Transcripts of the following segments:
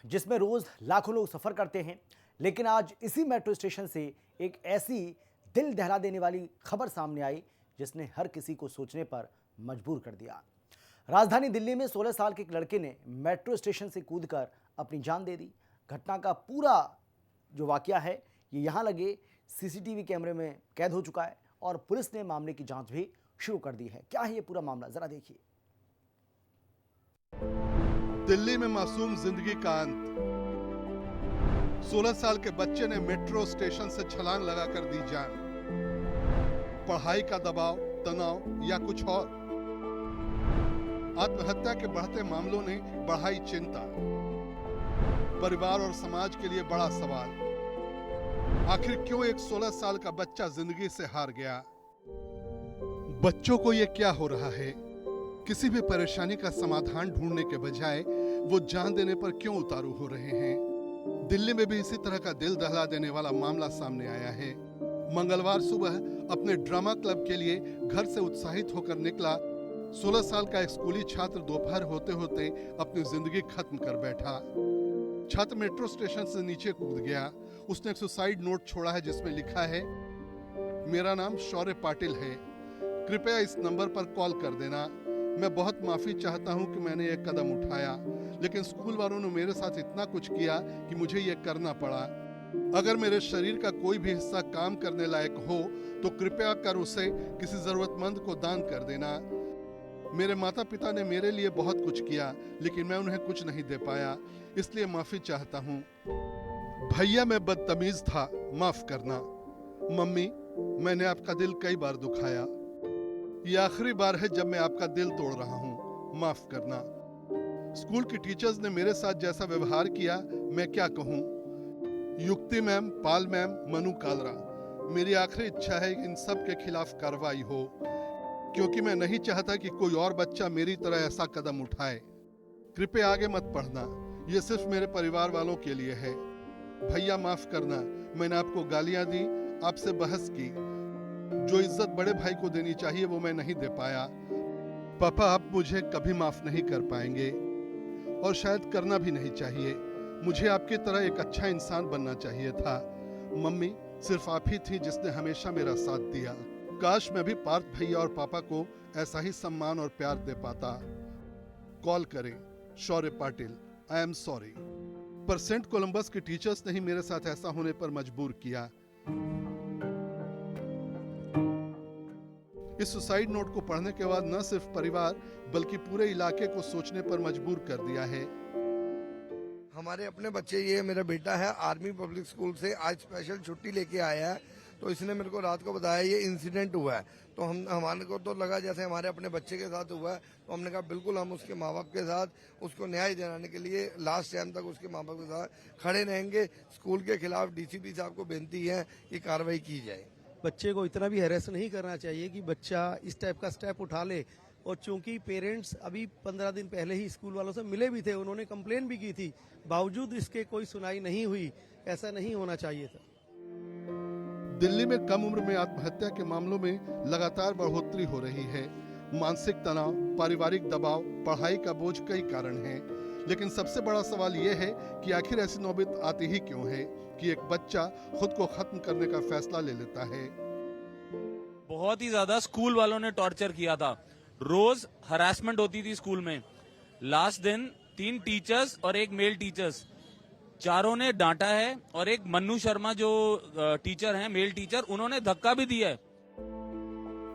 जिसमें रोज लाखों लोग सफर करते हैं, लेकिन आज इसी मेट्रो स्टेशन से एक ऐसी दिल दहला देने वाली खबर सामने आई जिसने हर किसी को सोचने पर मजबूर कर दिया। राजधानी दिल्ली में 16 साल के एक लड़के ने मेट्रो स्टेशन से कूदकर अपनी जान दे दी। घटना का पूरा जो वाकया है ये यहाँ लगे सीसीटीवी कैमरे में कैद हो चुका है और पुलिस ने मामले की जांच भी शुरू कर दी है। क्या है ये पूरा मामला, जरा देखिए। दिल्ली में मासूम जिंदगी का अंत। 16 साल के बच्चे ने मेट्रो स्टेशन से छलांग लगाकर दी जान। पढ़ाई का दबाव, तनाव या कुछ और? आत्महत्या के बढ़ते मामलों ने बढ़ाई चिंता। परिवार और समाज के लिए बड़ा सवाल, आखिर क्यों एक 16 साल का बच्चा जिंदगी से हार गया? बच्चों को ये क्या हो रहा है? किसी भी परेशानी का समाधान ढूंढने के बजाय वो जान देने पर क्यों उतारू हो रहे हैं? दिल्ली में भी इसी तरह का दिल दहला देने वाला मामला सामने आया है। मंगलवार सुबह अपने ड्रामा क्लब के लिए घर से उत्साहित होकर निकला 16 साल का एक स्कूली छात्र दोपहर होते होते अपनी जिंदगी खत्म कर बैठा। छात्र मेट्रो स्टेशन से नीचे कूद गया। उसने एक सुसाइड नोट छोड़ा है जिसमें लिखा है, मेरा नाम शौर्य पाटिल है, कृपया इस नंबर पर कॉल कर देना। मैं बहुत माफी चाहता हूं कि मैंने एक कदम उठाया, लेकिन स्कूल वालों ने मेरे साथ इतना कुछ किया कि मुझे ये करना पड़ा। अगर मेरे शरीर का कोई भी हिस्सा काम करने लायक हो तो कृपया कर उसे किसी जरूरतमंद को दान कर देना। मेरे माता पिता ने मेरे लिए बहुत कुछ किया, लेकिन मैं उन्हें कुछ नहीं दे पाया, इसलिए माफी चाहता हूँ। भैया मैं बदतमीज था, माफ करना। मम्मी, मैंने आपका दिल कई बार दुखाया। ये आखिरी बार है जब मैं आपका दिल तोड़ रहा हूँ, माफ करना। स्कूल की टीचर्स ने मेरे साथ जैसा व्यवहार किया मैं क्या कहूँ। युक्ति मैम, पाल मैम, मनु कालरा, मेरी आखिरी इच्छा है इन सब के खिलाफ कार्रवाई हो, क्योंकि मैं नहीं चाहता कि कोई और बच्चा मेरी तरह ऐसा कदम उठाए। कृपया आगे मत पढ़ना, ये सिर्फ मेरे परिवार वालों के लिए है। भैया माफ करना, मैंने आपको गालियां दी, आपसे बहस की, जो इज्जत बड़े भाई को देनी चाहिए वो मैं नहीं दे पाया। पापा, आप मुझे कभी माफ नहीं कर पाएंगे और शायद करना भी नहीं चाहिए। मुझे आपकी तरह एक अच्छा इंसान बनना चाहिए था। मम्मी, सिर्फ आप ही थी जिसने हमेशा मेरा साथ दिया। काश मैं भी पार्थ भैया और पापा को ऐसा ही सम्मान और प्यार दे पाता। कॉल करें, शौर्य पाटिल, आई एम सॉरी। पर सेंट कोलंबस के टीचर्स ने ही मेरे साथ ऐसा होने पर मजबूर किया। इस सुसाइड नोट को पढ़ने के बाद न सिर्फ परिवार बल्कि पूरे इलाके को सोचने पर मजबूर कर दिया है। हमारे अपने बच्चे, ये मेरा बेटा है, आर्मी पब्लिक स्कूल से आज स्पेशल छुट्टी लेके आया है, तो इसने मेरे को रात को बताया ये इंसिडेंट हुआ है। तो हमारे को तो लगा जैसे हमारे अपने बच्चे के साथ हुआ है, तो हमने कहा बिल्कुल हम उसके माँ बाप के साथ उसको न्याय दिलाने के लिए लास्ट टाइम तक उसके माँ बाप के साथ खड़े रहेंगे। स्कूल के खिलाफ डीसीपी साहब को बेनती है कि कार्रवाई की जाए। बच्चे को इतना भी हैरेस नहीं करना चाहिए कि बच्चा इस टाइप का स्टेप उठा ले। और चूंकि पेरेंट्स अभी 15 दिन पहले ही स्कूल वालों से मिले भी थे, उन्होंने कंप्लेन भी की थी, बावजूद इसके कोई सुनाई नहीं हुई। ऐसा नहीं होना चाहिए था। दिल्ली में कम उम्र में आत्महत्या के मामलों में लगातार बढ़ोतरी हो रही है। मानसिक तनाव, पारिवारिक दबाव, पढ़ाई का बोझ कई कारण हैं, लेकिन सबसे बड़ा सवाल यह है कि आखिर ऐसी नौबत आती ही क्यों है कि एक बच्चा खुद को खत्म करने का फैसला ले लेता है। बहुत ही ज्यादा स्कूल वालों ने टॉर्चर किया था। रोज हरासमेंट होती थी स्कूल में। लास्ट दिन 3 टीचर्स और एक मेल टीचर्स, चारों ने डांटा है, और एक मन्नू शर्मा जो टीचर हैं, मेल टीचर, उन्होंने धक्का भी दिया है।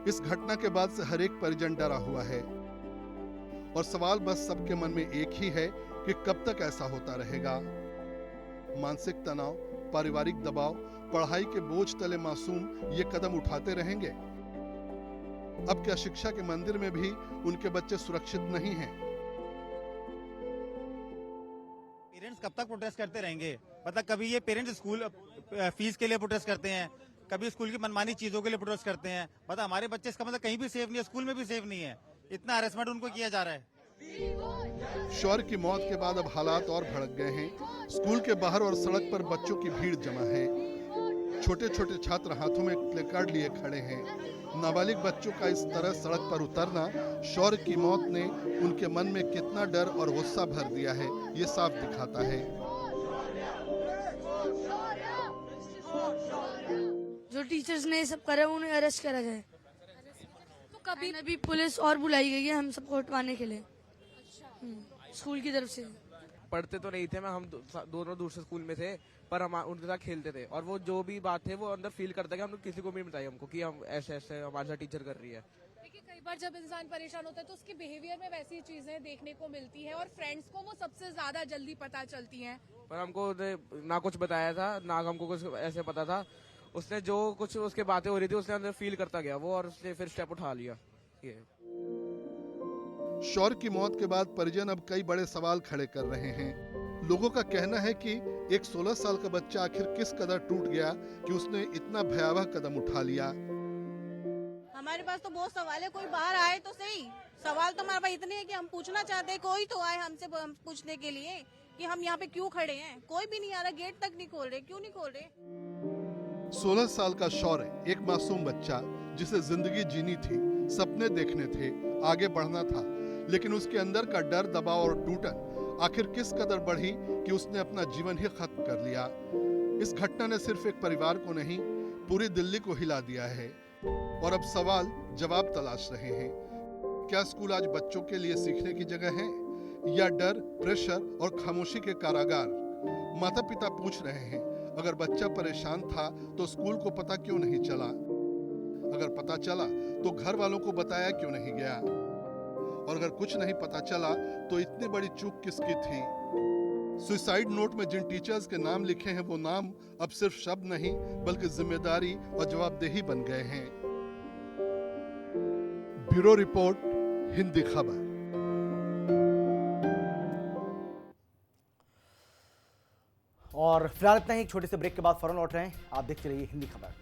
इस घटना के बाद से हर एक परिजन डरा हुआ है और सवाल बस सबके मन में एक ही है कि कब तक ऐसा होता रहेगा। मानसिक तनाव, पारिवारिक दबाव, पढ़ाई के बोझ तले मासूम ये कदम उठाते रहेंगे। अब क्या शिक्षा के मंदिर में भी उनके बच्चे सुरक्षित नहीं हैं? पेरेंट्स कब तक प्रोटेस्ट करते रहेंगे? मतलब कभी ये पेरेंट्स स्कूल फीस के लिए प्रोटेस्ट करते हैं, कभी स्कूल की मनमानी चीजों के लिए प्रोटेस्ट करते हैं। मतलब हमारे बच्चे इसका मतलब कहीं भी सेफ नहीं है, स्कूल में भी सेफ नहीं है। इतना हरेसमेंट उनको किया जा रहा है। शौर्य की मौत के बाद अब हालात और भड़क गए हैं। स्कूल के बाहर और सड़क पर बच्चों की भीड़ जमा है। छोटे छोटे छात्र हाथों में प्लेकार्ड लिए खड़े हैं। नाबालिग बच्चों का इस तरह सड़क पर उतरना शौर्य की मौत ने उनके मन में कितना डर और गुस्सा भर दिया है, ये साफ दिखाता है। जो टीचर्स ने ये सब करा उन्हें अरेस्ट करा जाए। तो कभी अभी पुलिस और बुलाई गई है हम सबको हटवाने के लिए स्कूल की तरफ से। पढ़ते तो नहीं थे, हम दोनों दूसरे स्कूल में थे, पर हम उनके साथ खेलते थे और वो जो भी बात है वो अंदर फील करता है कि हम किसी को भी बताई हमको कि हम ऐसे ऐसे हमारे साथ टीचर कर रही है। देखिए कई बार जब इंसान परेशान होता है तो उसके बिहेवियर में वैसी चीजें देखने को मिलती है और फ्रेंड्स को वो सबसे ज्यादा जल्दी पता चलती हैं। पर हमको ना कुछ बताया था, ना हमको कुछ ऐसे पता था। उसने जो कुछ उसके बातें हो रही थी उसने अंदर फील करता गया वो, और उसने फिर स्टेप उठा लिया। ये शौर्य की मौत के बाद परिजन अब कई बड़े सवाल खड़े कर रहे हैं। लोगों का कहना है कि एक 16 साल का बच्चा आखिर किस कदर टूट गया कि उसने इतना भयावह कदम उठा लिया। हमारे पास तो बहुत सवाल है, कोई बाहर आए तो सही। सवाल तो हमारे पास इतने हैं कि हम पूछना चाहते हैं, कोई तो आए हमसे पूछने के लिए कि हम यहाँ पे क्यों खड़े हैं। कोई भी नहीं आ रहा, गेट तक नहीं खोल रहे। क्यों नहीं खोल रहे? 16 साल का शौर्य, एक मासूम बच्चा जिसे जिंदगी जीनी थी, सपने देखने थे, आगे बढ़ना था, लेकिन उसके अंदर का डर, दबाव और टूटन आखिर किस कदर बढ़ी कि उसने अपना जीवन ही खत्म कर लिया। इस घटना ने सिर्फ एक परिवार को नहीं, पूरी दिल्ली को हिला दिया है और अब सवाल जवाब तलाश रहे हैं। क्या स्कूल आज बच्चों के लिए सीखने की जगह है या डर, प्रेशर और खामोशी के कारागार? माता पिता पूछ रहे हैं, अगर बच्चा परेशान था तो स्कूल को पता क्यों नहीं चला? अगर पता चला तो घर वालों को बताया क्यों नहीं गया? और अगर कुछ नहीं पता चला तो इतनी बड़ी चूक किसकी थी? सुसाइड नोट में जिन टीचर्स के नाम लिखे हैं वो नाम अब सिर्फ शब्द नहीं बल्कि जिम्मेदारी और जवाबदेही बन गए हैं। ब्यूरो रिपोर्ट, हिंदी खबर। और फिलहाल इतना ही, एक छोटे से ब्रेक के बाद फौरन लौट रहे हैं। आप देखते रहिए हिंदी खबर।